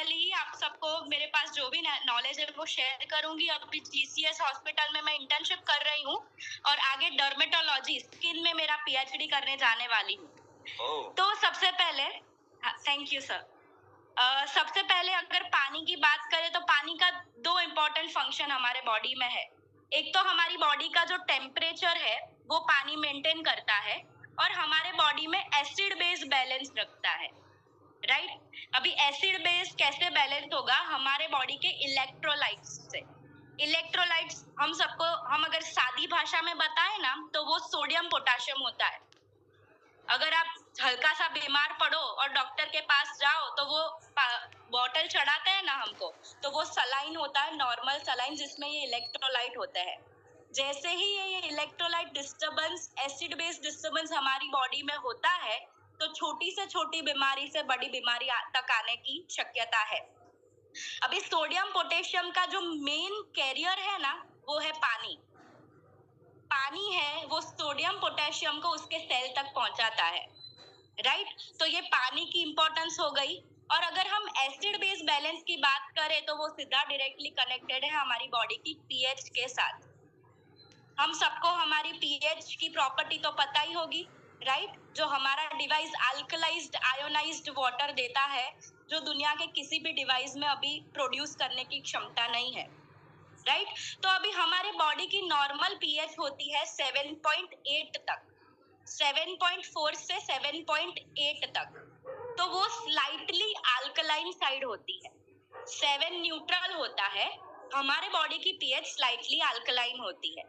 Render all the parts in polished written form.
Personally आप सबको मेरे पास जो भी नॉलेज है वो शेयर करूंगी। अभी जीसीएस हॉस्पिटल में मैं इंटर्नशिप कर रही हूँ और आगे डर्मेटोलॉजी स्किन में मेरा पीएचडी करने जाने वाली हूँ। तो सबसे पहले थैंक यू सर। सबसे पहले अगर पानी की बात करें तो पानी का 2 इम्पोर्टेंट फंक्शन हमारे बॉडी में है। एक तो हमारी बॉडी का जो टेम्परेचर है वो पानी मेंटेन करता है और हमारे बॉडी में एसिड बेस बैलेंस रखता है, राइट। अभी एसिड बेस कैसे बैलेंस होगा? हमारे बॉडी के इलेक्ट्रोलाइट्स से। इलेक्ट्रोलाइट्स हम अगर सादी भाषा में बताएं ना तो वो सोडियम पोटेशियम होता है। अगर आप हल्का सा बीमार पड़ो और डॉक्टर के पास जाओ तो वो बॉटल चढ़ाते हैं ना हमको, तो वो सलाइन होता है, नॉर्मल सलाइन, जिसमें ये इलेक्ट्रोलाइट होते हैं। जैसे ही ये electrolyte disturbance, acid base disturbance हमारी बॉडी में होता है तो छोटी से छोटी बीमारी से बड़ी बीमारी तक आने की शक्यता है। अभी सोडियम पोटेशियम का जो मेन कैरियर है ना वो है पानी। पानी है वो सोडियम पोटेशियम को उसके सेल तक पहुंचाता है, राइट। तो ये पानी की इंपॉर्टेंस हो गई। और अगर हम एसिड बेस बैलेंस की बात करें तो वो सीधा डायरेक्टली कनेक्टेड है हमारी बॉडी की पीएच के साथ। हम सबको हमारी पीएच की प्रॉपर्टी तो पता ही होगी, राइट। जो हमारा डिवाइस अल्कलाइज्ड आयोनाइज्ड वाटर देता है, जो दुनिया के किसी भी डिवाइस में अभी प्रोड्यूस करने की क्षमता नहीं है, राइट। तो अभी हमारे बॉडी की नॉर्मल पीएच होती है 7.8 तक, 7.4 से 7.8 तक। तो वो स्लाइटली अल्कलाइन साइड होती है। 7 न्यूट्रल होता है, हमारे बॉडी की पीएच स्लाइटली अल्कलाइन होती है।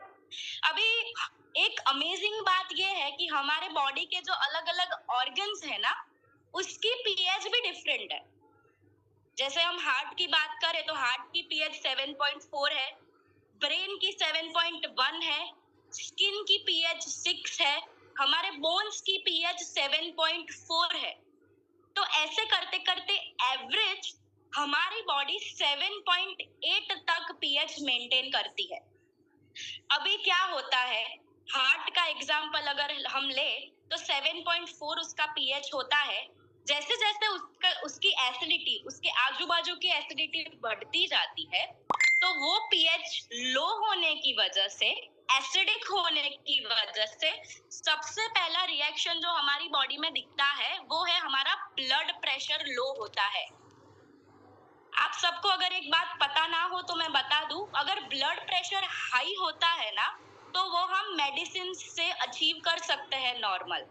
अभी एक अमेजिंग बात ये है कि हमारे बॉडी के जो अलग अलग ऑर्गन्स है ना उसकी पीएच भी डिफरेंट है। जैसे हम हार्ट की बात करें तो हार्ट की पीएच 7.4 है, ब्रेन की 7.1 है, स्किन की पीएच 6 है, हमारे बोन्स की पीएच 7.4 है। तो ऐसे करते करते एवरेज हमारी बॉडी 7.8 तक पीएच मेंटेन करती है। अभी क्या होता है, हार्ट का एग्जांपल अगर हम ले तो 7.4 उसका पीएच होता है। जैसे जैसे उसकी एसिडिटी, उसके आजू बाजू की एसिडिटी बढ़ती जाती है तो वो पीएच लो होने की वजह से, एसिडिक होने की वजह से सबसे पहला रिएक्शन जो हमारी बॉडी में दिखता है वो है हमारा ब्लड प्रेशर लो होता है। आप सबको अगर एक बात पता ना हो तो मैं बता दूं, अगर ब्लड प्रेशर हाई होता है ना तो वो हम मेडिसिन से अचीव कर सकते हैं नॉर्मल।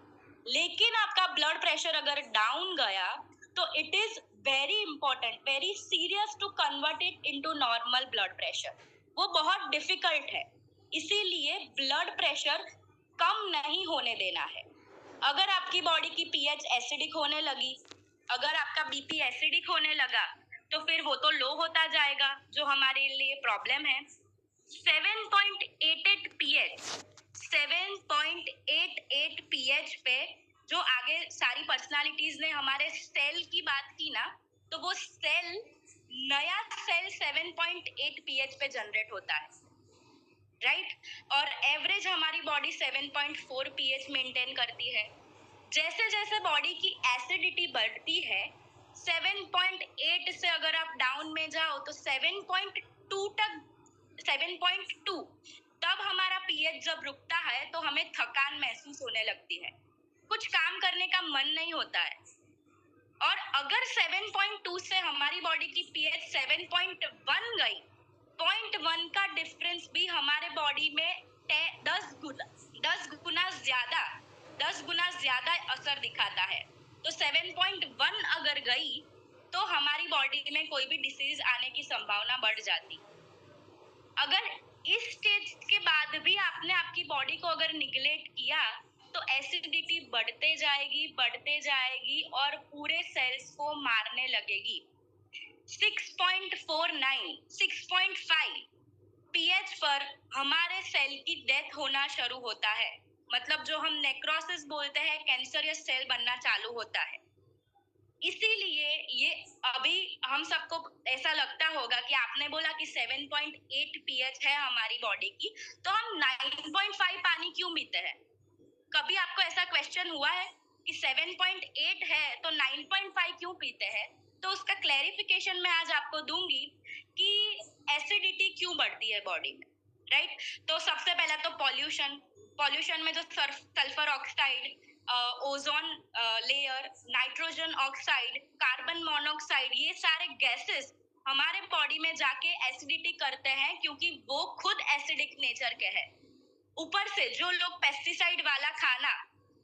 लेकिन आपका ब्लड प्रेशर अगर डाउन गया तो it is very important, very serious to convert it into normal blood pressure. वो बहुत डिफिकल्ट है, इसीलिए ब्लड प्रेशर कम नहीं होने देना है। अगर आपकी बॉडी की पीएच एसिडिक होने लगी, अगर आपका बीपी एसिडिक होने लगा तो फिर वो तो लो होता जाएगा, जो हमारे लिए प्रॉब्लम है। 7.88 पीएच, 7.88 पीएच पे जो आगे सारी पर्सनालिटीज ने हमारे सेल की बात की ना, तो वो सेल, नया सेल 7.8 पीएच पे जनरेट होता है, राइट। और एवरेज हमारी बॉडी 7.4 पीएच मेंटेन करती है। जैसे जैसे बॉडी की एसिडिटी बढ़ती है, 7.8 से अगर आप डाउन में जाओ तो 7.2 तक, 7.2 तब हमारा पीएच जब रुकता है तो हमें थकान महसूस होने लगती है, कुछ काम करने का मन नहीं होता है। और अगर 7.2 से हमारी बॉडी की पीएच 7.1 गई, 0.1 का डिफरेंस भी हमारे बॉडी में 10 गुना ज्यादा असर दिखाता है। तो 7.1 अगर गई तो हमारी बॉडी में कोई भी डिसीज आने की संभावना बढ़ जाती। अगर इस स्टेज के बाद भी आपने आपकी बॉडी को अगर निगलेक्ट किया तो एसिडिटी बढ़ते जाएगी और पूरे सेल्स को मारने लगेगी। 6.49, 6.5 पीएच पर हमारे सेल की डेथ होना शुरू होता है, मतलब जो हम नेक्रोसिस बोलते हैं, कैंसरियस सेल बनना चालू होता है। इसीलिए ये अभी हम सबको ऐसा लगता होगा कि आपने बोला कि 7.8 पीएच है हमारी बॉडी की, तो हम 9.5 पानी क्यों पीते हैं? कभी आपको ऐसा क्वेश्चन हुआ है कि 7.8 है तो 9.5 क्यों पीते हैं? तो उसका क्लैरिफिकेशन मैं आज आपको दूंगी कि एसिडिटी क्यों बढ़ती है बॉडी में, राइट। तो सबसे पहला तो पॉल्यूशन में जो sulphur oxide, ozone layer, nitrogen oxide, carbon monoxide, ये सारे गैसेस हमारे बॉडी में जाके एसिडिटी करते हैं, क्योंकि वो खुद एसिडिक नेचर के हैं। ऊपर से जो लोग पेस्टिसाइड वाला खाना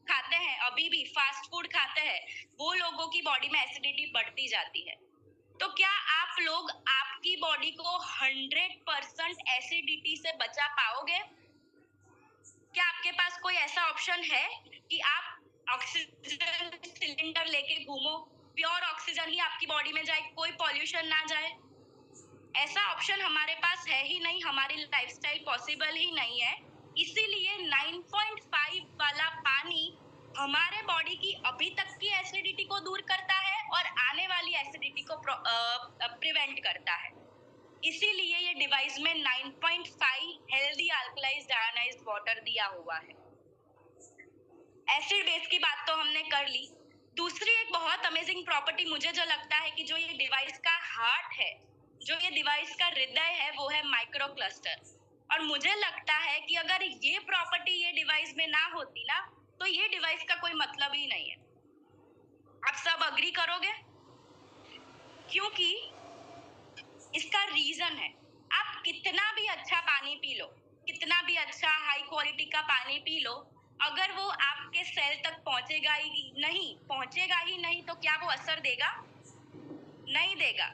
खाते हैं, अभी भी फास्ट फूड खाते हैं, वो लोगों की बॉडी में एसिडिटी बढ़ती जाती है। तो क्या आप लोग आपकी बॉडी को 100% एसिडिटी से बचा पाओगे? क्या आपके पास कोई ऐसा ऑप्शन है कि आप ऑक्सीजन सिलेंडर लेके घूमो, प्योर ऑक्सीजन ही आपकी बॉडी में जाए, कोई पॉल्यूशन ना जाए? ऐसा ऑप्शन हमारे पास है ही नहीं, हमारी लाइफस्टाइल पॉसिबल ही नहीं है। इसीलिए 9.5 वाला पानी हमारे बॉडी की अभी तक की एसिडिटी को दूर करता है और आने वाली एसिडिटी को प्रिवेंट करता है। इसीलिए ये डिवाइस में 9.5 हेल्दी अल्कलाइज्ड आयोनाइज्ड वाटर दिया हुआ है। एसिड बेस की बात तो हमने कर ली। दूसरी एक बहुत अमेजिंग प्रॉपर्टी मुझे जो लगता है कि जो ये डिवाइस का हार्ट है, जो ये डिवाइस का हृदय है, वो है माइक्रो क्लस्टर। और मुझे लगता है कि अगर ये प्रॉपर्टी ये डिवाइस में ना होती ना, तो ये डिवाइस का कोई मतलब ही नहीं है। आप सब अग्री करोगे? क्योंकि इसका रीजन है, आप कितना भी अच्छा पानी पी लो, कितना भी अच्छा हाई क्वालिटी का पानी पी लो, अगर वो आपके सेल तक पहुंचेगा ही नहीं, तो क्या वो असर देगा? नहीं देगा।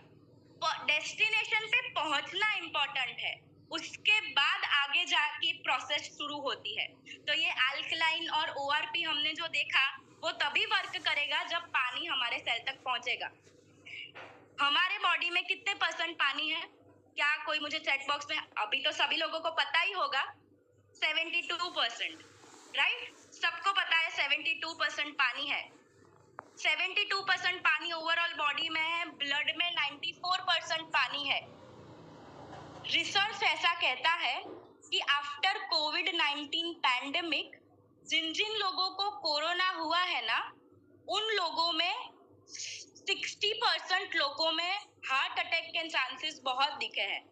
डेस्टिनेशन पे पहुंचना इम्पोर्टेंट है, उसके बाद आगे जाके प्रोसेस शुरू होती है। तो ये अल्कलाइन और ओआरपी हमने जो देखा, वो तभी वर्क करेगा जब पानी हमारे सेल तक पहुंचेगा। हमारे बॉडी में कितने % पानी है? क्या कोई मुझे चैट बॉक्स में, अभी तो सभी लोगों को पता ही होगा, 72%, राइट। सबको पता है 72% पानी है। 72% पानी ओवरऑल बॉडी में है, ब्लड में 94% पानी है। रिसर्च ऐसा कहता है कि आफ्टर कोविड-19 पैंडेमिक जिन जिन लोगों को कोरोना हुआ है ना, उन लोगों में 60% लोगों में हार्ट अटैक के चांसेस बहुत दिखे हैं।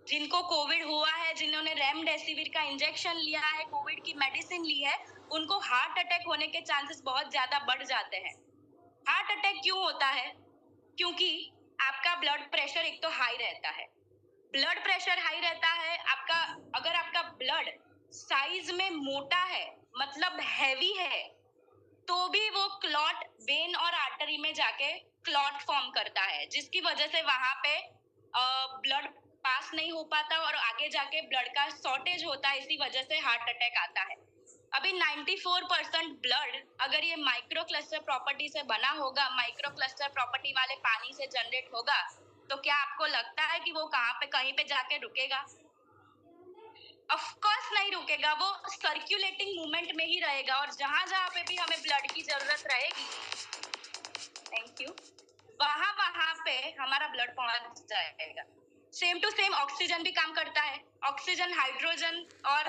जिनको कोविड हुआ है, जिन्होंने रेमडेसिविर का इंजेक्शन लिया है, कोविड की मेडिसिन ली है, उनको हार्ट अटैक होने के चांसेस बहुत ज्यादा बढ़ जाते हैं। हार्ट अटैक क्यों होता है? क्योंकि आपका ब्लड प्रेशर एक तो हाई रहता है। ब्लड प्रेशर हाई रहता है आपका, अगर आपका ब्लड साइज में मोटा है, मतलब हैवी है, तो भी वो क्लॉट वेन और आर्टरी में जाके क्लॉट फॉर्म करता है, जिसकी वजह से वहां पे ब्लड पास नहीं हो पाता और आगे जाके ब्लड का शॉर्टेज होता है, इसी वजह से हार्ट अटैक आता है। अभी 94% ब्लड अगर ये माइक्रो क्लस्टर प्रॉपर्टी से बना होगा, माइक्रो क्लस्टर प्रॉपर्टी वाले पानी से जनरेट होगा, तो क्या आपको लगता है कि वो कहीं पे जाके रुकेगा? ऑफ कोर्स नहीं रुकेगा, वो सर्कुलेटिंग मूवमेंट में ही रहेगा, और जहां जहां पे भी हमें ब्लड की जरूरत रहेगी, थैंक यू, वहां पे हमारा ब्लड पहुंच जाएगा। सेम टू सेम ऑक्सीजन भी काम करता है। ऑक्सीजन हाइड्रोजन और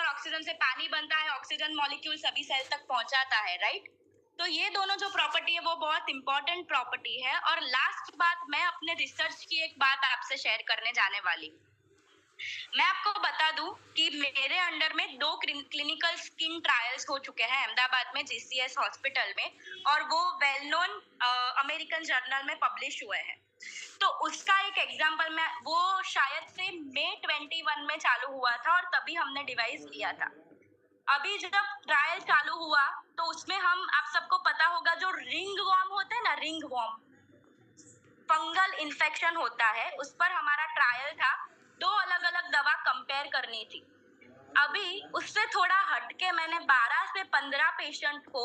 ऑक्सीजन से पानी बनता है, ऑक्सीजन मॉलिक्यूल सभी सेल तक पहुंचाता है, राइट। तो ये दोनों जो प्रॉपर्टी है वो बहुत इंपॉर्टेंट प्रॉपर्टी है। और लास्ट बात, मैं अपने रिसर्च की एक बात आपसे शेयर करने जाने वाली हूँ। मैं आपको बता दूं कि मेरे अंडर में 2 क्लिनिकल स्किन ट्रायल्स हो चुके हैं अहमदाबाद में जीसीएस हॉस्पिटल में, और वो वेल नोन अमेरिकन जर्नल में पब्लिश हुए हैं। तो उसका एक एग्जांपल मैं, वो शायद से मई 21 में चालू हुआ था और तभी हमने डिवाइस लिया था। अभी जब ट्रायल चालू हुआ तो उसमें हम, आप सबको पता होगा, जो रिंग वॉर्म होता है ना, रिंग वॉर्म फंगल इन्फेक्शन होता है, उस पर हमारा ट्रायल था। 2 अलग अलग दवा कंपेयर करनी थी। अभी उससे थोड़ा हटके मैंने 12 से 15 पेशेंट को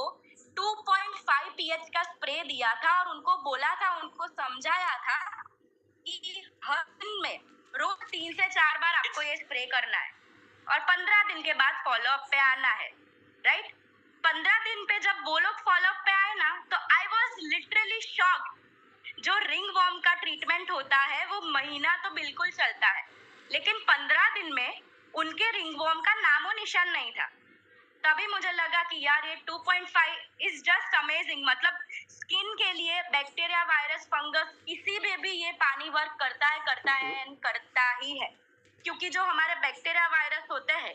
2.5 pH का स्प्रे दिया था और उनको बोला था, उनको समझाया था कि हर दिन में रोज 3 से 4 बार आपको ये स्प्रे करना है और 15 दिन के बाद फॉलोअप पे आना है, राइट। 15 दिन पे जब वो लोग फॉलोअप पे आए ना, तो आई वॉज लिटरली शॉक्ड। जो रिंग वॉर्म का ट्रीटमेंट होता है वो महीना तो बिल्कुल चलता है, लेकिन 15 दिन में उनके रिंग वॉर्म का नामो निशान नहीं था। तभी मुझे लगा कि यार ये 2.5 इज जस्ट अमेजिंग। मतलब स्किन के लिए बैक्टीरिया, वायरस, फंगस किसी में भी ये पानी वर्क करता है एंड करता ही है, क्योंकि जो हमारे बैक्टीरिया वायरस होते हैं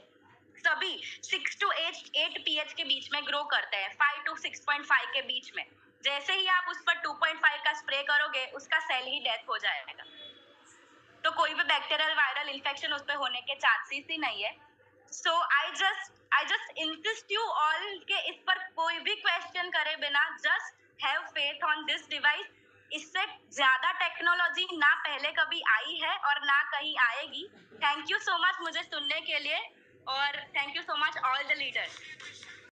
सभी 6 to 8 pH के बीच में ग्रो करते हैं, 5 to 6.5 के बीच में। जैसे ही आप उस पर 2.5 का स्प्रे करोगे उसका सेल ही डेथ हो जाएगा, तो कोई भी बैक्टीरियल वायरल इन्फेक्शन उस पर होने के चांसेस ही नहीं है। So I just insist you all के इस पर कोई भी क्वेश्चन करे बिना just have faith on this device. इससे ज्यादा टेक्नोलॉजी ना पहले कभी आई है और ना कहीं आएगी। थैंक यू सो मच मुझे सुनने के लिए, और thank you so much all the leaders.